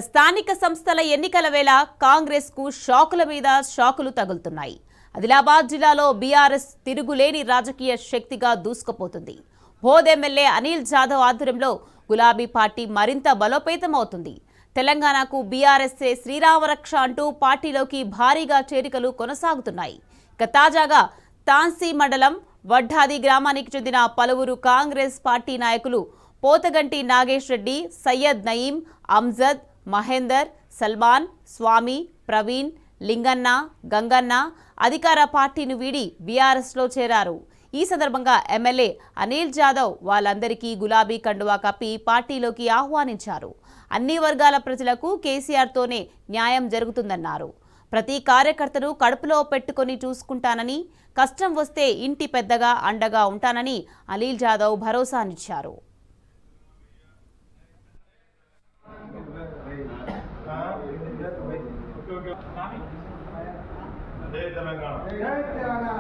స్థానిక సంస్థల ఎన్నికల వేళ కాంగ్రెస్ కు షాకుల మీద షాకులు తగులుతున్నాయి. ఆదిలాబాద్ జిల్లాలో బీఆర్ఎస్ తిరుగులేని రాజకీయ శక్తిగా దూసుకుపోతుంది. బోధ్ ఎమ్మెల్యే అనిల్ జాదవ్ ఆధ్వర్యంలో గులాబీ పార్టీ మరింత బలోపేతమవుతుంది. తెలంగాణకు బీఆర్ఎస్ఏ శ్రీరామరక్ష అంటూ పార్టీలోకి భారీగా చేరికలు కొనసాగుతున్నాయి. తాజాగా తాన్సీ మండలం వడ్డాది గ్రామానికి చెందిన పలువురు కాంగ్రెస్ పార్టీ నాయకులు పోతగంటి నాగేష్ రెడ్డి, సయ్యద్ నయీం, అమ్జద్, మహేందర్, సల్మాన్, స్వామి, ప్రవీణ్, లింగన్న, గంగన్న అధికార పార్టీని వీడి బీఆర్ఎస్లో చేరారు. ఈ సందర్భంగా ఎమ్మెల్యే అనిల్ జాదవ్ వాళ్ళందరికీ గులాబీ కండువా కప్పి పార్టీలోకి ఆహ్వానించారు. అన్ని వర్గాల ప్రజలకు కేసీఆర్తోనే న్యాయం జరుగుతుందన్నారు. ప్రతి కార్యకర్తను కడుపులో పెట్టుకొని చూసుకుంటానని, కష్టం వస్తే ఇంటి పెద్దగా అండగా ఉంటానని అనిల్ జాదవ్ భరోసానిచ్చారు. జై తెలంగాణ.